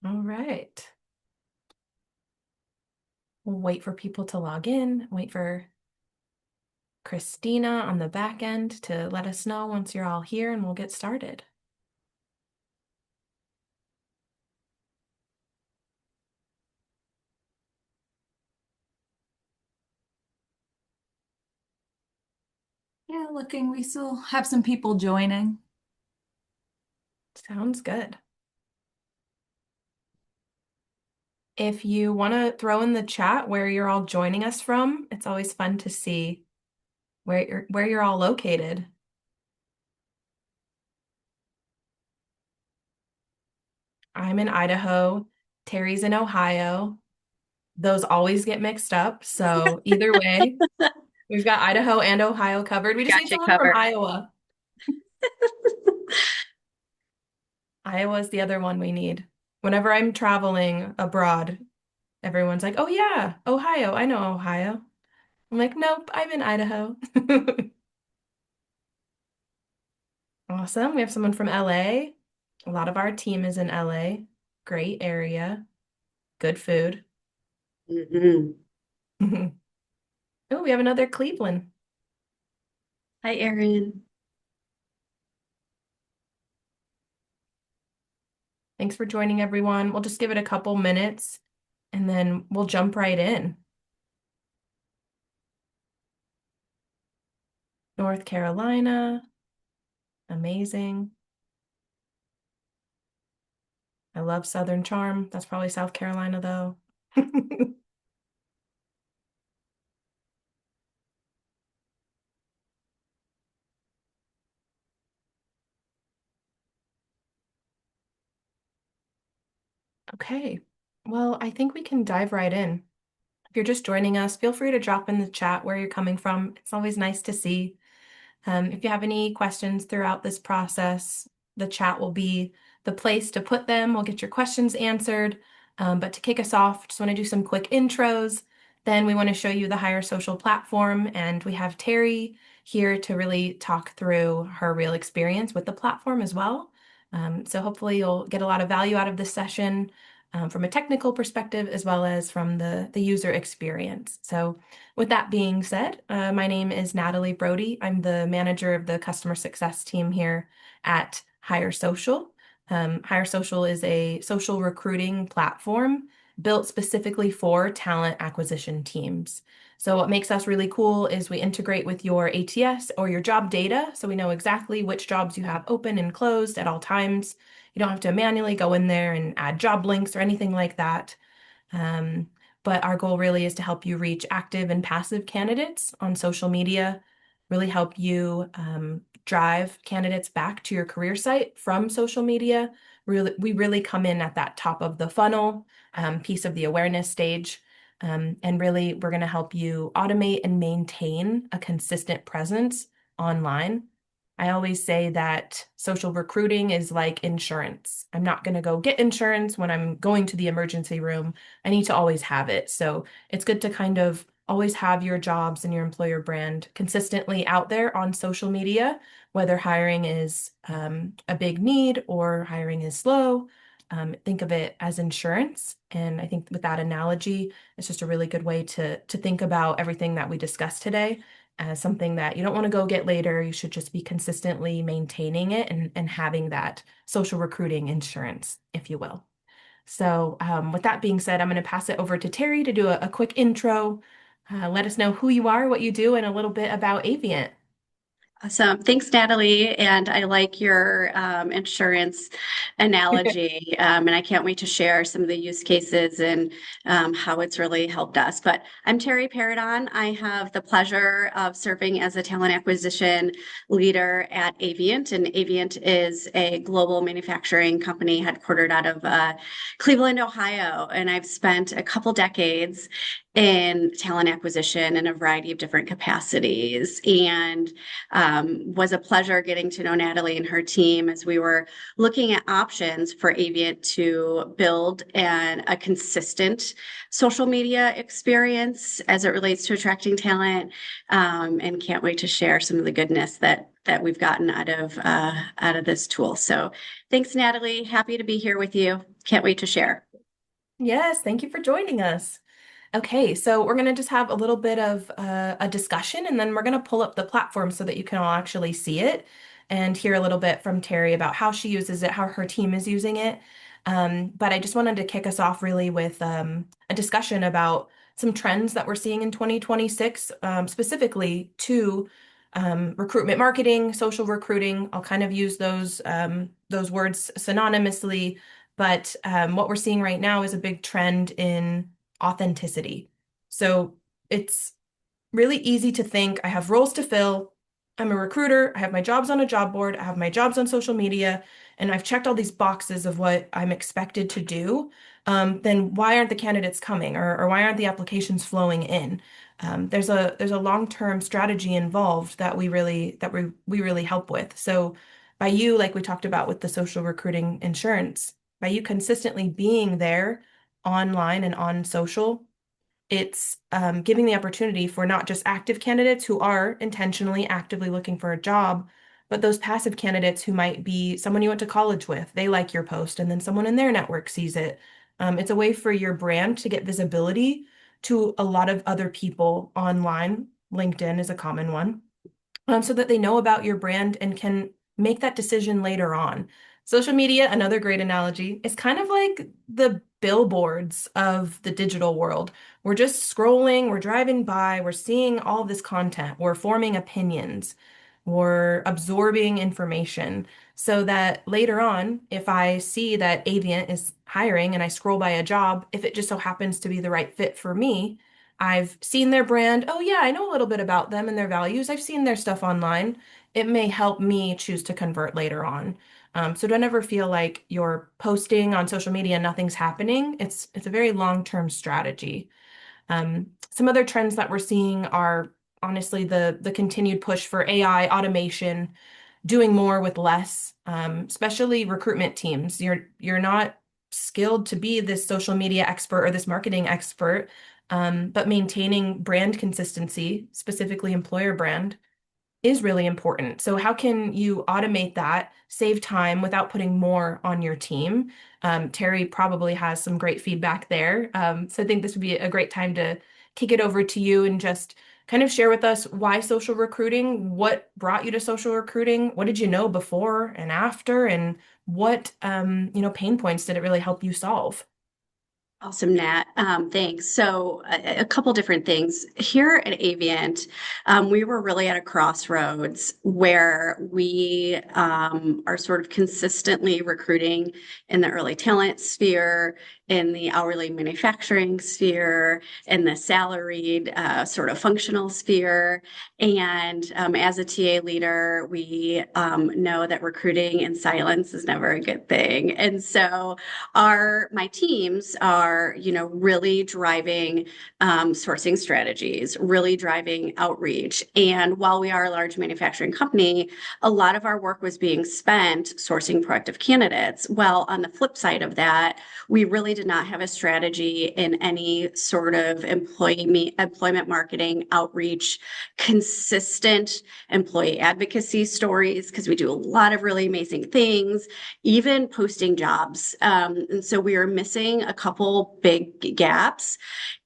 All right. We'll wait for people to log in, wait for Christina on the back end to let us know once you're all here, and we'll get started. Yeah, looking, we still have some people joining. Sounds good. If you want to throw in the chat where you're all joining us from, it's always fun to see where you're all located. I'm in Idaho. Teri's in Ohio. Those always get mixed up. So either way, we've got Idaho and Ohio covered. We just need Gotcha, someone from covered. Iowa. Iowa is the other one we need. Whenever I'm traveling abroad, everyone's like, "Oh yeah, Ohio. I know Ohio." I'm like, "Nope, I'm in Idaho." Awesome. We have someone from LA. A lot of our team is in LA. Great area. Good food. Mhm. Oh, we have another Cleveland. Hi, Erin. Thanks for joining, everyone. We'll just give it a couple minutes and then we'll jump right in. North Carolina. Amazing. I love Southern Charm. That's probably South Carolina, though. Okay. Well, I think we can dive right in. If you're just joining us, feel free to drop in the chat where you're coming from. It's always nice to see. If you have any questions throughout this process, the chat will be the place to put them. We'll get your questions answered. But to kick us off, just want to do some quick intros. Then we want to show you the HireSocial platform, and we have Teri here to really talk through her real experience with the platform as well. So hopefully you'll get a lot of value out of this session from a technical perspective as well as from the user experience. So with that being said, my name is Natalie Brodie. I'm the manager of the customer success team here at HireSocial. HireSocial is a social recruiting platform built specifically for talent acquisition teams. So what makes us really cool is we integrate with your ATS or your job data, so we know exactly which jobs you have open and closed at all times. You don't have to manually go in there and add job links or anything like that. Um, but our goal really is to help you reach active and passive candidates on social media, really help you drive candidates back to your career site from social media. We really come in at that top of the funnel piece of the awareness stage. And really, we're going to help you automate and maintain a consistent presence online. I always say that social recruiting is like insurance. I'm not going to go get insurance when I'm going to the emergency room. I need to always have it. So it's good to kind of always have your jobs and your employer brand consistently out there on social media, whether hiring is a big need or hiring is slow. Think of it as insurance. And I think with that analogy, it's just a really good way to think about everything that we discussed today as something that you don't want to go get later. You should just be consistently maintaining it and having that social recruiting insurance, if you will. So, with that being said, I'm going to pass it over to Teri to do a quick intro. Let us know who you are, what you do, and a little bit about Avient. Awesome. Thanks, Natalie. And I like your insurance analogy. And I can't wait to share some of the use cases and how it's really helped us. But I'm Teri Paridon. I have the pleasure of serving as a talent acquisition leader at Avient. And Avient is a global manufacturing company headquartered out of Cleveland, Ohio. And I've spent a couple decades in talent acquisition in a variety of different capacities. And was a pleasure getting to know Natalie and her team as we were looking at options for Avient to build a consistent social media experience as it relates to attracting talent, and can't wait to share some of the goodness that we've gotten out of this tool. So thanks, Natalie. Happy to be here with you. Can't wait to share. Yes, thank you for joining us. Okay, so we're going to just have a little bit of a discussion, and then we're going to pull up the platform so that you can all actually see it and hear a little bit from Teri about how she uses it, how her team is using it. But I just wanted to kick us off really with a discussion about some trends that we're seeing in 2026, specifically to recruitment marketing, social recruiting. I'll kind of use those words synonymously, but what we're seeing right now is a big trend in authenticity. So it's really easy to think I have roles to fill. I'm a recruiter. I have my jobs on a job board. I have my jobs on social media, and I've checked all these boxes of what I'm expected to do. Then why aren't the candidates coming, or why aren't the applications flowing in? There's a long-term strategy involved that we really help with. So by you, like we talked about with the social recruiting insurance, by you consistently being there online and on social, it's giving the opportunity for not just active candidates who are intentionally actively looking for a job, but those passive candidates who might be someone you went to college with. They like your post, and then someone in their network sees it. It's a way for your brand to get visibility to a lot of other people online. LinkedIn is a common one, so that they know about your brand and can make that decision later on. Social media, another great analogy, is kind of like the billboards of the digital world. We're just scrolling, we're driving by, we're seeing all this content, we're forming opinions, we're absorbing information, so that later on, if I see that Avient is hiring and I scroll by a job, if it just so happens to be the right fit for me, I've seen their brand. Oh, yeah, I know a little bit about them and their values. I've seen their stuff online. It may help me choose to convert later on. So don't ever feel like you're posting on social media and nothing's happening. It's a very long-term strategy. Some other trends that we're seeing are honestly the continued push for AI automation, doing more with less, especially recruitment teams. You're not skilled to be this social media expert or this marketing expert, but maintaining brand consistency, specifically employer brand, is really important. So how can you automate that, save time without putting more on your team? Teri probably has some great feedback there. So I think this would be a great time to kick it over to you and just kind of share with us why social recruiting, what brought you to social recruiting, what did you know before and after, and what pain points did it really help you solve? Awesome, Nat. Thanks. So, a couple different things. Here at Avient, we were really at a crossroads where we are sort of consistently recruiting in the early talent sphere, in the hourly manufacturing sphere, in the salaried sort of functional sphere. And as a TA leader, we know that recruiting in silence is never a good thing. And so, my teams are really driving sourcing strategies, really driving outreach. And while we are a large manufacturing company, a lot of our work was being spent sourcing proactive candidates. Well, on the flip side of that, we really did not have a strategy in any sort of employment marketing outreach, consistent employee advocacy stories, because we do a lot of really amazing things, even posting jobs. And so we are missing a couple big gaps.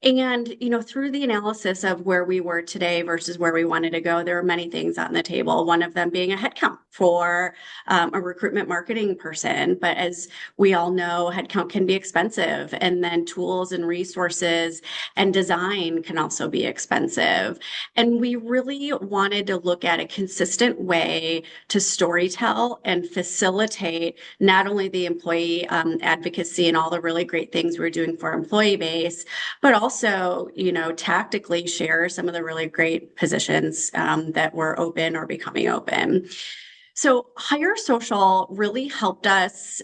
And, through the analysis of where we were today versus where we wanted to go, there are many things on the table. One of them being a headcount for a recruitment marketing person. But as we all know, headcount can be expensive. And then tools and resources and design can also be expensive. And we really wanted to look at a consistent way to storytell and facilitate not only the employee advocacy and all the really great things we're doing for our employee base, but also, tactically share some of the really great positions that were open or becoming open. So HireSocial really helped us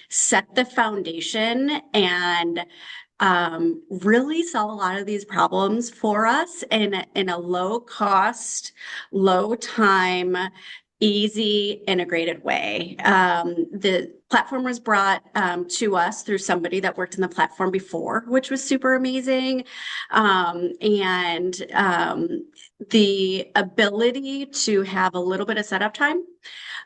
set the foundation and really solve a lot of these problems for us in a low cost, low time, easy, integrated way. The platform was brought to us through somebody that worked in the platform before, which was super amazing. And the ability to have a little bit of setup time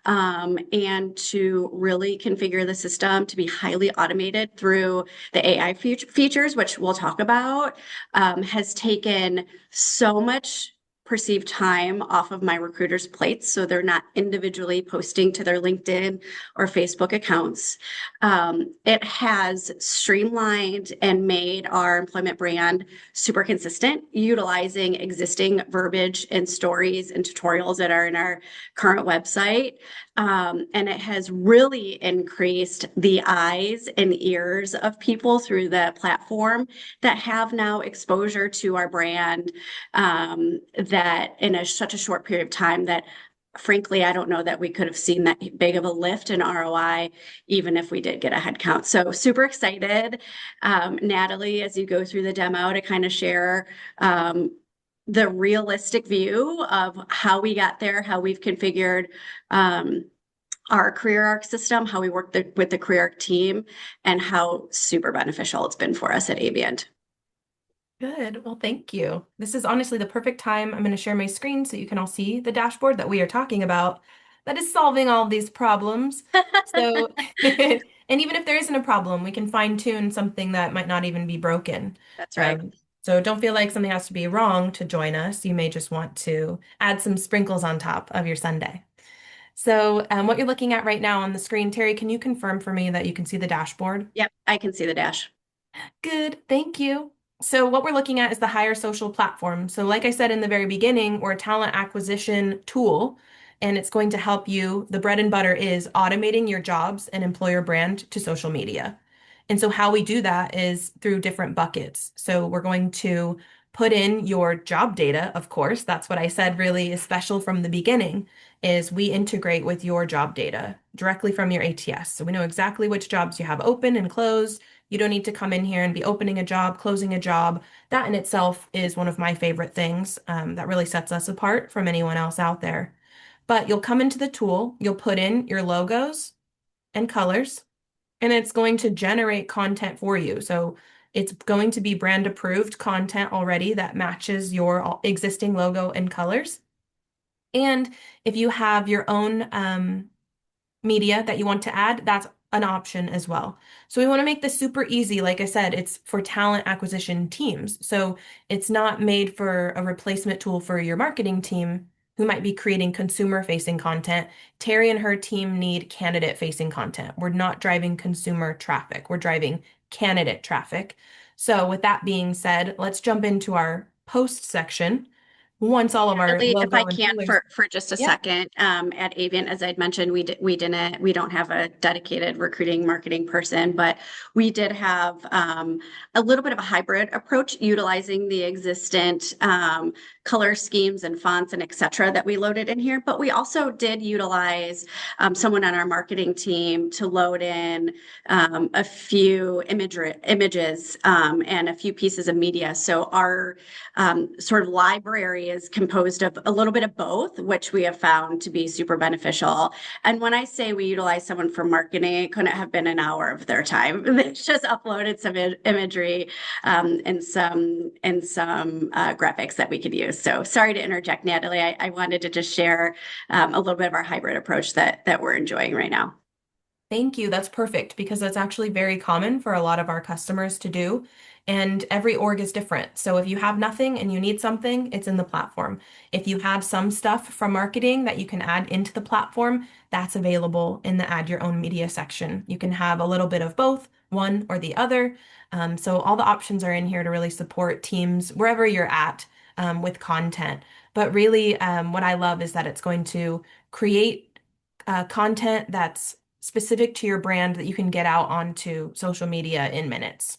and to really configure the system to be highly automated through the AI features, which we'll talk about, has taken so much perceived time off of my recruiters' plates. So they're not individually posting to their LinkedIn or Facebook accounts. It has streamlined and made our employment brand super consistent, utilizing existing verbiage and stories and tutorials that are in our current website. And it has really increased the eyes and ears of people through the platform that have now exposure to our brand that in such a short period of time that frankly, I don't know that we could have seen that big of a lift in ROI, even if we did get a head count. So super excited, Natalie, as you go through the demo to kind of share the realistic view of how we got there, how we've configured our CareerArc system, how we work with the CareerArc team, and how super beneficial it's been for us at Avient. Good. Well, thank you. This is honestly the perfect time. I'm going to share my screen so you can all see the dashboard that we are talking about that is solving all of these problems. So, and even if there isn't a problem, we can fine tune something that might not even be broken. That's right. Um, so don't feel like something has to be wrong to join us. You may just want to add some sprinkles on top of your Sunday. So, what you're looking at right now on the screen, Terry, can you confirm for me that you can see the dashboard? Yep, I can see the dash. Good, thank you. So what we're looking at is the HireSocial platform. So like I said in the very beginning, we're a talent acquisition tool, and it's going to help you. The bread and butter is automating your jobs and employer brand to social media. And so how we do that is through different buckets. So we're going to put in your job data, of course. That's what I said really is special from the beginning, is we integrate with your job data directly from your ATS. So we know exactly which jobs you have open and closed. You don't need to come in here and be opening a job, closing a job. That in itself is one of my favorite things that really sets us apart from anyone else out there. But you'll come into the tool, you'll put in your logos and colors, and it's going to generate content for you. So it's going to be brand approved content already that matches your existing logo and colors. And if you have your own media that you want to add, that's an option as well. So we want to make this super easy. Like I said, it's for talent acquisition teams. So it's not made for a replacement tool for your marketing team who might be creating consumer facing content. Teri and her team need candidate facing content. We're not driving consumer traffic. We're driving candidate traffic. So with that being said, let's jump into our post section. Once all of our Natalie, if I logo and can colors. for just a Yeah. second, at Avient, as I'd mentioned, we don't have a dedicated recruiting marketing person, but we did have a little bit of a hybrid approach utilizing the existent color schemes and fonts and et cetera that we loaded in here. But we also did utilize someone on our marketing team to load in a few images and a few pieces of media. So our sort of library is composed of a little bit of both, which we have found to be super beneficial. And when I say we utilize someone for marketing, it couldn't have been an hour of their time. They just uploaded some imagery and some graphics that we could use. So sorry to interject, Natalie. I wanted to just share a little bit of our hybrid approach that we're enjoying right now. Thank you. That's perfect because that's actually very common for a lot of our customers to do. And every org is different. So if you have nothing and you need something, it's in the platform. If you have some stuff from marketing that you can add into the platform, that's available in the add your own media section. You can have a little bit of both, one or the other. So all the options are in here to really support teams wherever you're at with content. But really, what I love is that it's going to create content that's specific to your brand that you can get out onto social media in minutes.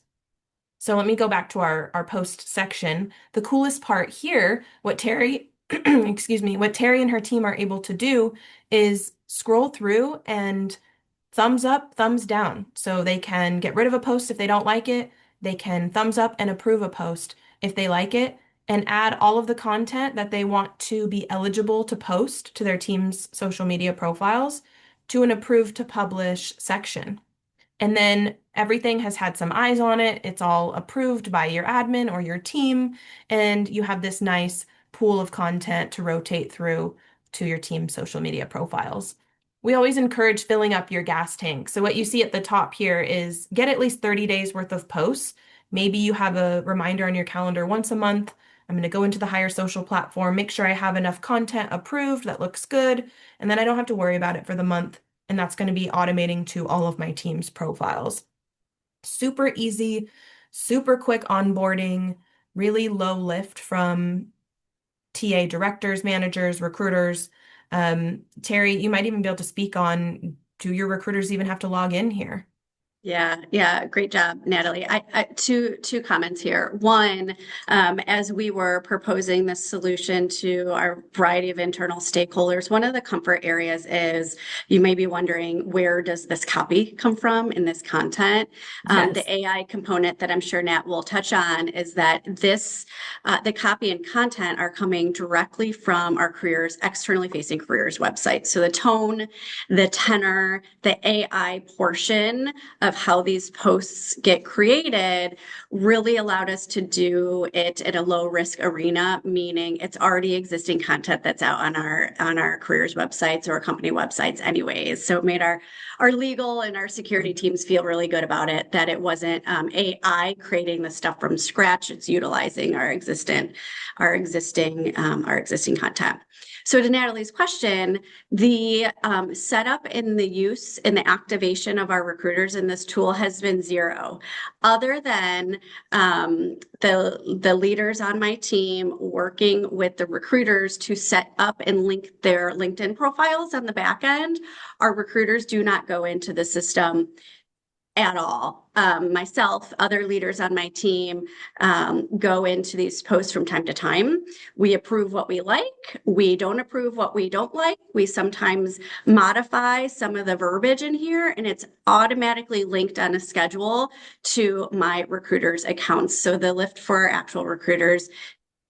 So let me go back to our post section. The coolest part here, what Teri, excuse me, what Teri and her team are able to do is scroll through and thumbs up, thumbs down. So they can get rid of a post if they don't like it, they can thumbs up and approve a post if they like it and add all of the content that they want to be eligible to post to their team's social media profiles to an approved to publish section. And then everything has had some eyes on it. It's all approved by your admin or your team, and you have this nice pool of content to rotate through to your team's social media profiles. We always encourage filling up your gas tank. So what you see at the top here is get at least 30 days worth of posts. Maybe you have a reminder on your calendar once a month. I'm going to go into the HireSocial platform, make sure I have enough content approved that looks good, and then I don't have to worry about it for the month, and that's going to be automating to all of my team's profiles. Super easy, super quick onboarding, really low lift from TA directors, managers, recruiters. Teri, you might even be able to speak on, do your recruiters even have to log in here? Yeah, great job, Natalie. Two comments here. One, as we were proposing this solution to our variety of internal stakeholders, one of the comfort areas is you may be wondering, where does this copy come from in this content? The Yes. AI component that I'm sure Nat will touch on is that the copy and content are coming directly from our externally facing careers website. So the tone, the tenor, the AI portion of how these posts get created really allowed us to do it in a low risk arena, meaning it's already existing content that's out on our careers websites or company websites anyways. So it made our legal and our security teams feel really good about it, that it wasn't AI creating the stuff from scratch. It's utilizing our existing content. So to Natalie's question, the setup and the use and the activation of our recruiters in this tool has been zero, other than the leaders on my team working with the recruiters to set up and link their LinkedIn profiles on the back end. Our recruiters do not go into the system at all. Myself, other leaders on my team go into these posts from time to time. We approve what we like. We don't approve what we don't like. We sometimes modify some of the verbiage in here, and it's automatically linked on a schedule to my recruiters' accounts. So the lift for our actual recruiters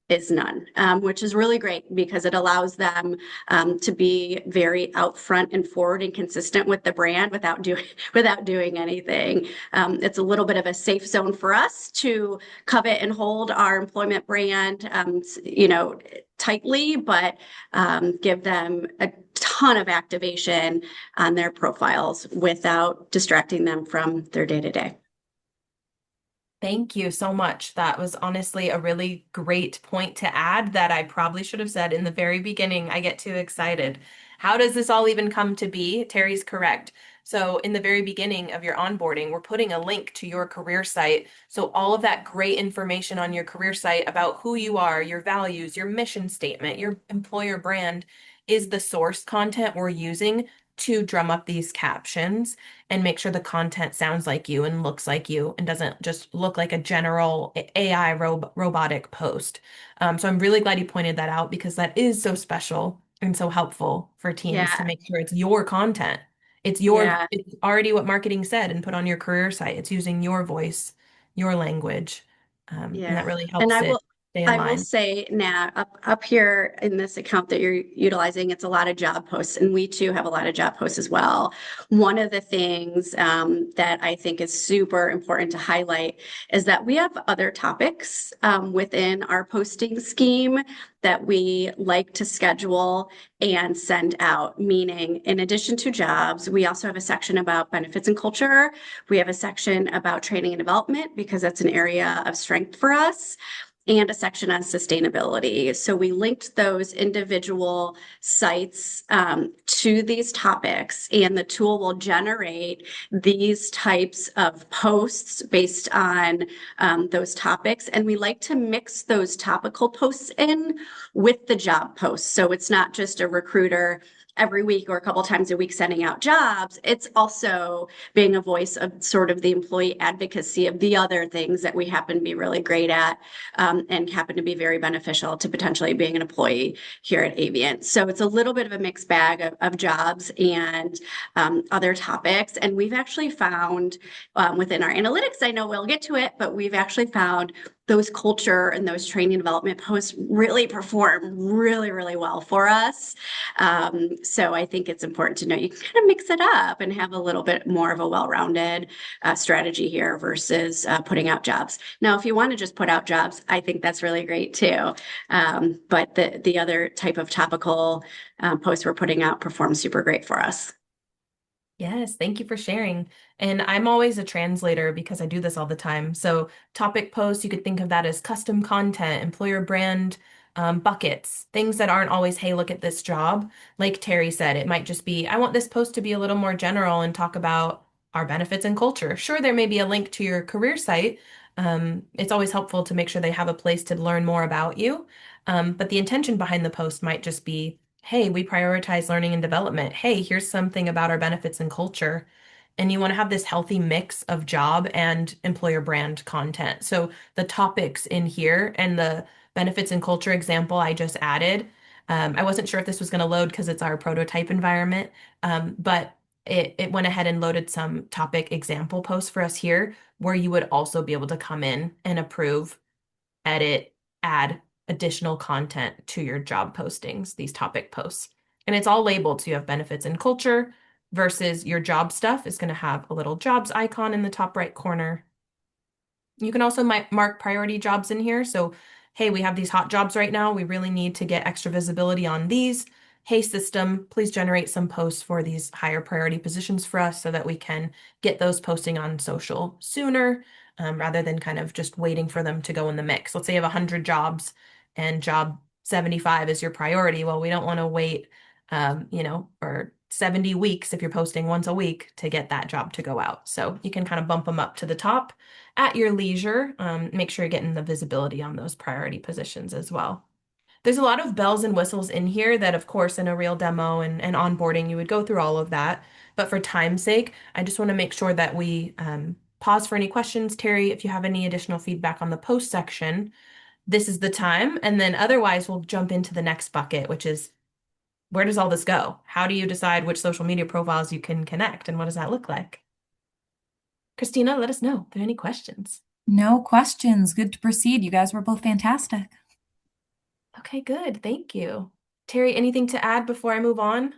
is none, which is really great because it allows them to be very outfront and forward and consistent with the brand without doing anything. It's a little bit of a safe zone for us to covet and hold our employment brand, tightly, but give them a ton of activation on their profiles without distracting them from their day to day. Thank you so much. That was honestly a really great point to add that I probably should have said in the very beginning. I get too excited. How does this all even come to be? Teri's correct. So, in the very beginning of your onboarding, we're putting a link to your career site. So, all of that great information on your career site about who you are, your values, your mission statement, your employer brand is the source content we're using to drum up these captions and make sure the content sounds like you and looks like you and doesn't just look like a general AI robotic post. So I'm really glad you pointed that out because that is so special and so helpful for teams to Yeah, make sure it's your content. yeah, It's already what marketing said and put on your career site. It's using your voice, your language, and that yeah. really And helps it stay in I will line. say, Nat, up here in this account that you're utilizing, it's a lot of job posts, and we too have a lot of job posts as well. One of the things that I think is super important to highlight is that we have other topics within our posting scheme that we like to schedule and send out. Meaning, in addition to jobs, we also have a section about benefits and culture. We have a section about training and development because that's an area of strength for us, and a section on sustainability. So we linked those individual sites to these topics, and the tool will generate these types of posts based on those topics. And we like to mix those topical posts in with the job posts. So it's not just a recruiter every week or a couple times a week sending out jobs. It's also being a voice of sort of the employee advocacy of the other things that we happen to be really great at, and happen to be very beneficial to potentially being an employee here at Avient. So it's a little bit of a mixed bag of jobs and other topics. And we've actually found within our analytics, I know we'll get to it, but we've actually found those culture and those training development posts really perform really, really well for us. So I think it's important to know you can kind of mix it up and have a little bit more of a well-rounded strategy here versus putting out jobs. Now, if you want to just put out jobs, I think that's really great too. But the other type of topical posts we're putting out performs super great for us. Yes, thank you for sharing. And I'm always a translator because I do this all the time. So, topic posts, you could think of that as custom content, employer brand buckets, things that aren't always, hey, look at this job. Like Teri said, it might just be, I want this post to be a little more general and talk about our benefits and culture. Sure, there may be a link to your career site. It's always helpful to make sure they have a place to learn more about you. But the intention behind the post might just be, hey, we prioritize learning and development. Hey, here's something about our benefits and culture. And you want to have this healthy mix of job and employer brand content. So the topics in here and the benefits and culture example I just added, I wasn't sure if this was going to load because it's our prototype environment, but it went ahead and loaded some topic example posts for us here where you would also be able to come in and approve, edit, add additional content to your job postings, these topic posts. And it's all labeled. So you have benefits and culture versus your job stuff is going to have a little jobs icon in the top right corner. You can also mark priority jobs in here. So, hey, we have these hot jobs right now. We really need to get extra visibility on these. Hey, system, please generate some posts for these higher priority positions for us so that we can get those posting on social sooner, rather than kind of just waiting for them to go in the mix. Let's say you have 100 jobs and job 75 is your priority. Well, we don't want to wait, for 70 weeks if you're posting once a week to get that job to go out. So you can kind of bump them up to the top at your leisure. Make sure you're getting the visibility on those priority positions as well. There's a lot of bells and whistles in here that, of course, in a real demo and onboarding, you would go through all of that. But for time's sake, I just want to make sure that we pause for any questions. Teri, if you have any additional feedback on the post section, this is the time. And then otherwise, we'll jump into the next bucket, which is where does all this go? How do you decide which social media profiles you can connect and what does that look like? Christina, let us know if there are any questions. No questions. Good to proceed. You guys were both fantastic. Okay, good. Thank you. Teri, anything to add before I move on?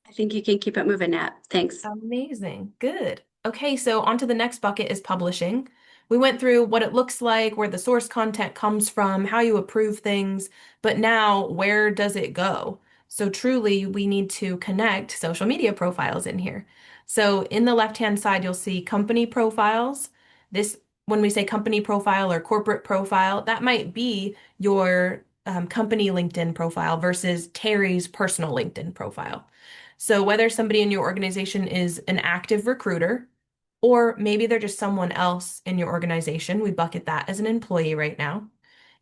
I think you can keep it moving, Nat. Thanks. Amazing. Good. Okay, so on to the next bucket is publishing. We went through what it looks like, where the source content comes from, how you approve things, but now where does it go? So truly, we need to connect social media profiles in here. So in the left-hand side, you'll see company profiles. This, when we say company profile or corporate profile, that might be your company LinkedIn profile versus Teri's personal LinkedIn profile. So whether somebody in your organization is an active recruiter, or maybe they're just someone else in your organization, we bucket that as an employee right now.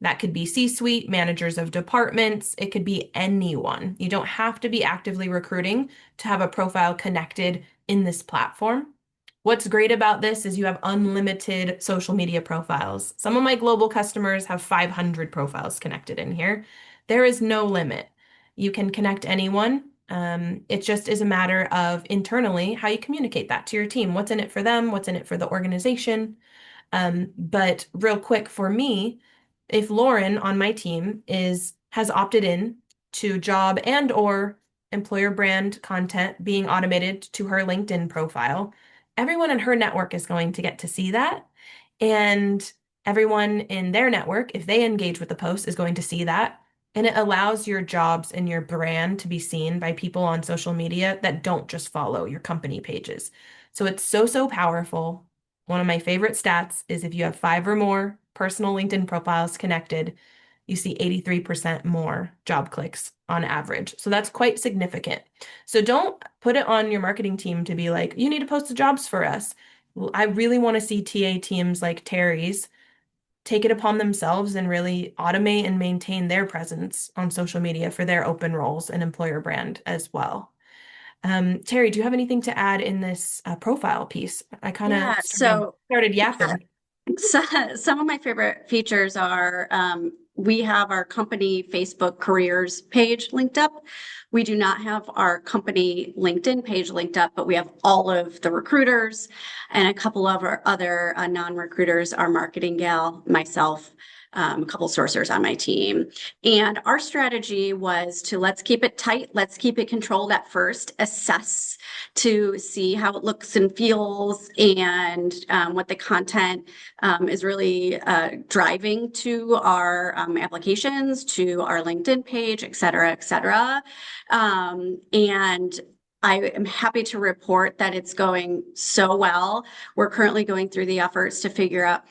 That could be C-suite, managers of departments. It could be anyone. You don't have to be actively recruiting to have a profile connected in this platform. What's great about this is you have unlimited social media profiles. Some of my global customers have 500 profiles connected in here. There is no limit. You can connect anyone. It just is a matter of internally how you communicate that to your team. What's in it for them? What's in it for the organization? But real quick for me, if Lauren on my team has opted in to job and or employer brand content being automated to her LinkedIn profile, everyone in her network is going to get to see that. And everyone in their network, if they engage with the post, is going to see that. And it allows your jobs and your brand to be seen by people on social media that don't just follow your company pages. So it's so, so powerful. One of my favorite stats is if you have 5 or more personal LinkedIn profiles connected, you see 83% more job clicks on average. So that's quite significant. So don't put it on your marketing team to be like, you need to post the jobs for us. I really want to see TA teams like Teri's take it upon themselves and really automate and maintain their presence on social media for their open roles and employer brand as well. Teri, do you have anything to add in this profile piece? I kind of Yeah, started yapping. so some of my favorite features are we have our company Facebook careers page linked up. We do not have our company LinkedIn page linked up, but we have all of the recruiters and a couple of our other non-recruiters, our marketing gal, myself, a couple sourcers on my team. And our strategy was to let's keep it tight, let's keep it controlled at first, assess to see how it looks and feels and what the content is really driving to our applications, to our LinkedIn page, et cetera, et cetera. And I am happy to report that it's going so well. We're currently going through the efforts to figure out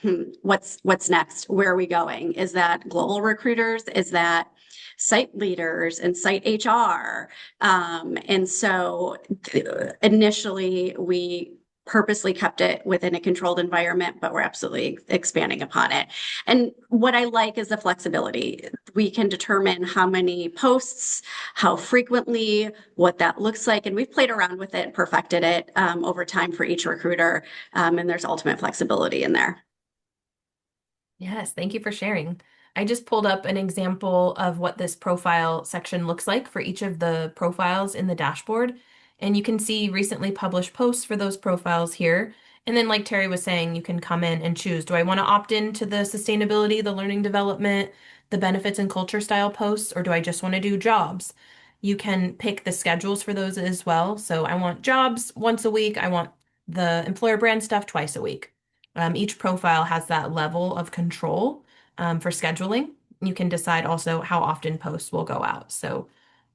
what's next. Where are we going? Is that global recruiters? Is that site leaders and site HR? And so initially we purposely kept it within a controlled environment, but we're absolutely expanding upon it. And what I like is the flexibility. We can determine how many posts, how frequently, what that looks like. And we've played around with it and perfected it over time for each recruiter. And there's ultimate flexibility in there. Yes, thank you for sharing. I just pulled up an example of what this profile section looks like for each of the profiles in the dashboard. And you can see recently published posts for those profiles here. And then, like Teri was saying, you can come in and choose, do I want to opt into the sustainability, the learning development, the benefits and culture style posts, or do I just want to do jobs? You can pick the schedules for those as well. So I want jobs once a week. I want the employer brand stuff twice a week. Each profile has that level of control for scheduling. You can decide also how often posts will go out. So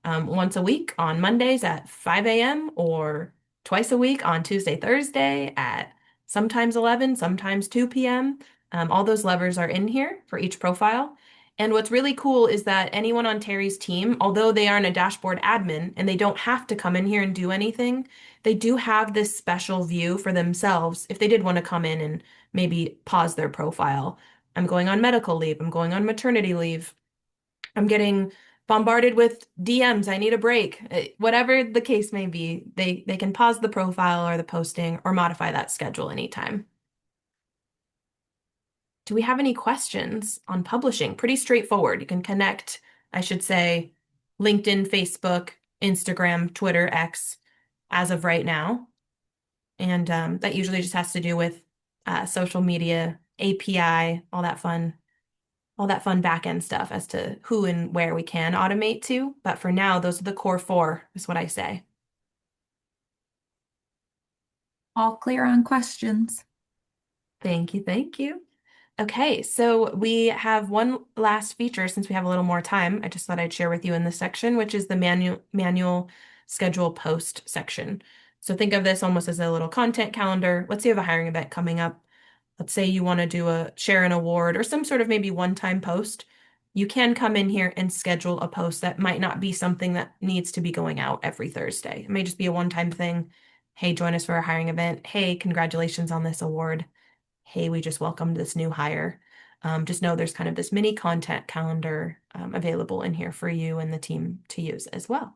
once a week on Mondays at 5 a.m. or twice a week on Tuesday, Thursday at sometimes 11, sometimes 2 p.m. All those levers are in here for each profile. And what's really cool is that anyone on Teri's team, although they aren't a dashboard admin and they don't have to come in here and do anything, they do have this special view for themselves if they did want to come in and maybe pause their profile. I'm going on medical leave. I'm going on maternity leave. I'm getting bombarded with DMs. I need a break. Whatever the case may be, they can pause the profile or the posting or modify that schedule anytime. Do we have any questions on publishing? Pretty straightforward. You can connect, I should say, LinkedIn, Facebook, Instagram, Twitter, X as of right now. And that usually just has to do with social media, API, all that fun back end stuff as to who and where we can automate to. But for now, those are the core four, is what I say. All clear on questions. Thank you. Thank you. Okay, so we have one last feature since we have a little more time. I just thought I'd share with you in this section, which is the manual schedule post section. So think of this almost as a little content calendar. Let's say you have a hiring event coming up. Let's say you want to share an award or some sort of maybe one-time post. You can come in here and schedule a post that might not be something that needs to be going out every Thursday. It may just be a one-time thing. Hey, join us for a hiring event. Hey, congratulations on this award. Hey, we just welcomed this new hire. Just know there's kind of this mini content calendar available in here for you and the team to use as well.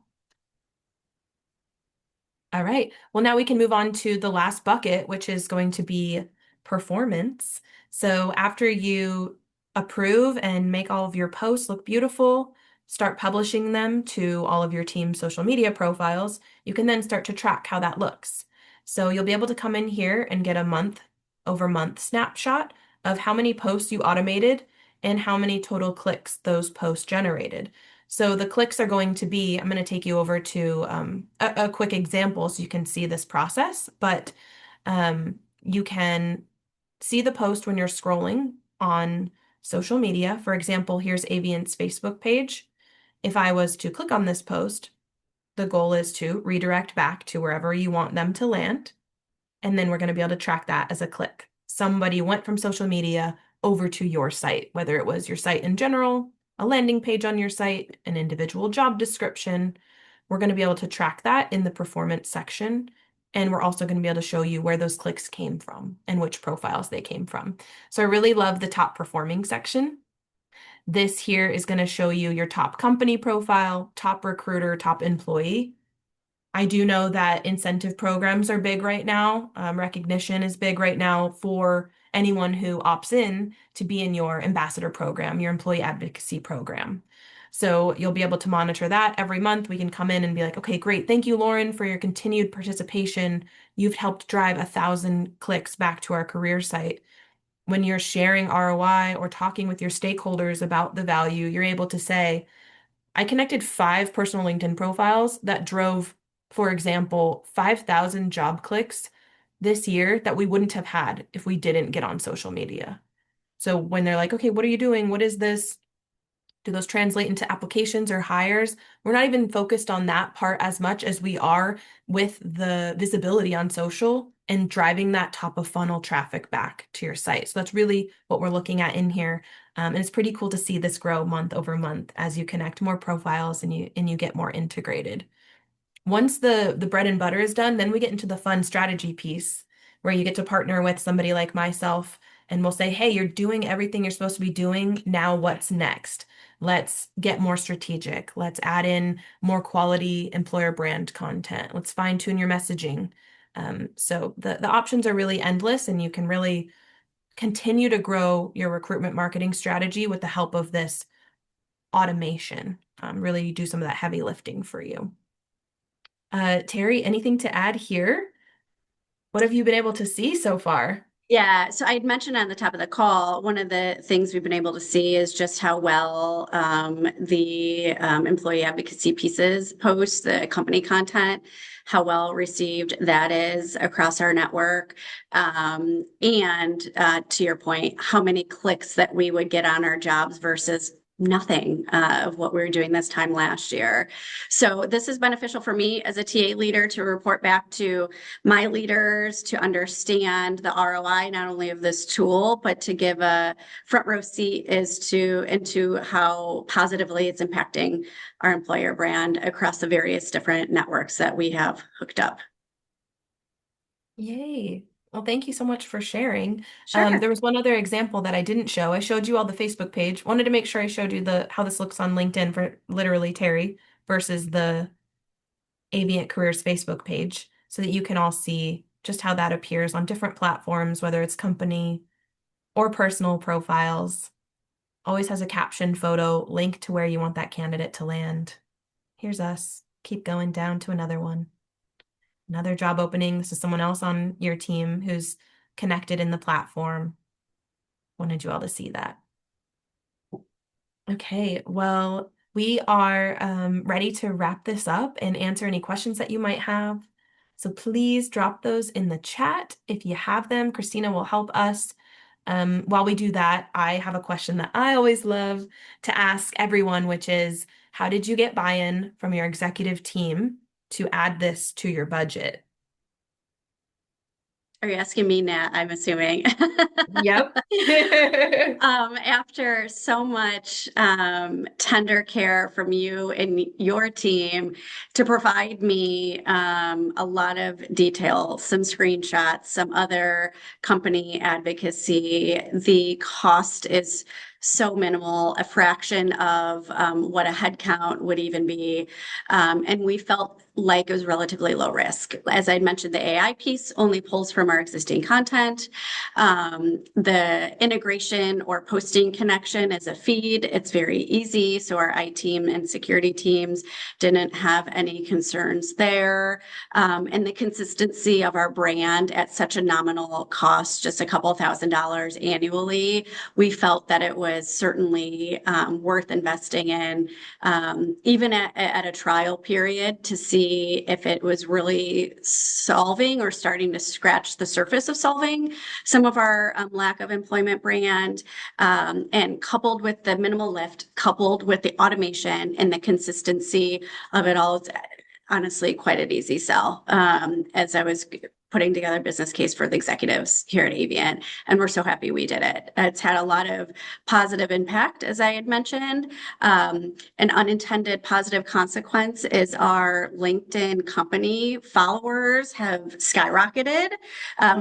All right. Well, now we can move on to the last bucket, which is going to be performance. So after you approve and make all of your posts look beautiful, start publishing them to all of your team's social media profiles, you can then start to track how that looks. So you'll be able to come in here and get a month-over-month snapshot of how many posts you automated and how many total clicks those posts generated. So the clicks are going to be, I'm going to take you over to a quick example so you can see this process, but you can see the post when you're scrolling on social media. For example, here's Avient's Facebook page. If I was to click on this post, the goal is to redirect back to wherever you want them to land. And then we're going to be able to track that as a click. Somebody went from social media over to your site, whether it was your site in general, a landing page on your site, an individual job description. We're going to be able to track that in the performance section And we're also going to be able to show you where those clicks came from and which profiles they came from. So I really love the top performing section. This here is going to show you your top company profile, top recruiter, top employee. I do know that incentive programs are big right now. Recognition is big right now for anyone who opts in to be in your ambassador program, your employee advocacy program. So you'll be able to monitor that every month. We can come in and be like, okay, great. Thank you, Lauren, for your continued participation. You've helped drive 1,000 clicks back to our career site. When you're sharing ROI or talking with your stakeholders about the value, you're able to say, I connected 5 personal LinkedIn profiles that drove, for example, 5,000 job clicks this year that we wouldn't have had if we didn't get on social media. So when they're like, okay, what are you doing? What is this? Do those translate into applications or hires? We're not even focused on that part as much as we are with the visibility on social and driving that top of funnel traffic back to your site. So that's really what we're looking at in here. And it's pretty cool to see this grow month over month as you connect more profiles and you get more integrated. Once the bread and butter is done, then we get into the fun strategy piece where you get to partner with somebody like myself and we'll say, hey, you're doing everything you're supposed to be doing. Now what's next? Let's get more strategic. Let's add in more quality employer brand content. Let's fine tune your messaging. So the options are really endless and you can really continue to grow your recruitment marketing strategy with the help of this automation. Really do some of that heavy lifting for you. Teri, anything to add here? What have you been able to see so far? Yeah, so I'd mentioned on the top of the call, one of the things we've been able to see is just how well the employee advocacy pieces post, the company content, how well received that is across our network. And to your point, how many clicks that we would get on our jobs versus nothing of what we were doing this time last year. So this is beneficial for me as a TA leader to report back to my leaders to understand the ROI, not only of this tool, but to give a front row seat into how positively it's impacting our employer brand across the various different networks that we have hooked up. Yay. Well, thank you so much for sharing. Sure. There was one other example that I didn't show. I showed you all the Facebook page. Wanted to make sure I showed you how this looks on LinkedIn for literally Teri versus the Avient Careers Facebook page so that you can all see just how that appears on different platforms, whether it's company or personal profiles. Always has a caption photo linked to where you want that candidate to land. Here's us. Keep going down to another one. Another job opening. This is someone else on your team who's connected in the platform. Wanted you all to see that. Okay, well, we are ready to wrap this up and answer any questions that you might have. So please drop those in the chat if you have them. Christina will help us. While we do that, I have a question that I always love to ask everyone, which is, how did you get buy-in from your executive team to add this to your budget? Are you asking me, Nat? I'm assuming. Yep. After so much tender care from you and your team to provide me a lot of detail, some screenshots, some other company advocacy, the cost is so minimal, a fraction of what a headcount would even be. And we felt like it was relatively low risk. As I mentioned, the AI piece only pulls from our existing content. The integration or posting connection is a feed. It's very easy. So our IT team and security teams didn't have any concerns there. And the consistency of our brand at such a nominal cost, just a couple $1,000s annually, we felt that it was certainly worth investing in, even at a trial period, to see if it was really solving or starting to scratch the surface of solving some of our lack of employment brand, and coupled with the minimal lift, coupled with the automation and the consistency of it all, it's honestly quite an easy sell. As I was putting together a business case for the executives here at Avient. And we're so happy we did it. It's had a lot of positive impact, as I had mentioned. An unintended positive consequence is our LinkedIn company followers have skyrocketed,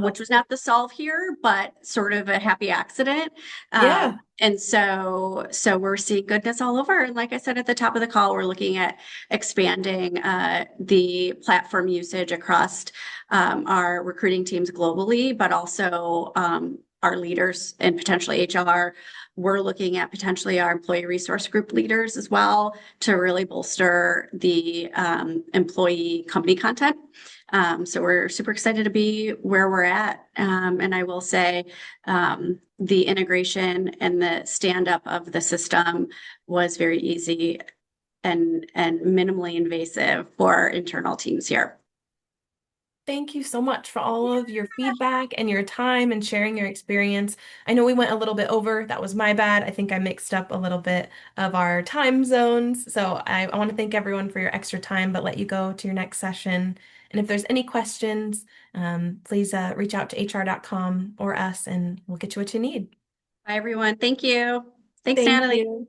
which was not the solve here, but sort of a happy accident. Yeah. And so we're seeing goodness all over. And like I said at the top of the call, we're looking at expanding the platform usage across our recruiting teams globally, but also our leaders and potentially HR. We're looking at potentially our employee resource group leaders as well to really bolster the employee company content. So we're super excited to be where we're at. And I will say the integration and the stand up of the system was very easy and minimally invasive for our internal teams here. Thank you so much for all of your feedback and your time and sharing your experience. I know we went a little bit over. That was my bad. I think I mixed up a little bit of our time zones. So I want to thank everyone for your extra time, but let you go to your next session. And if there's any questions, please reach out to hr.com or us, and we'll get you what you need. Bye, everyone. Thank you. Thanks, Thank Natalie. you.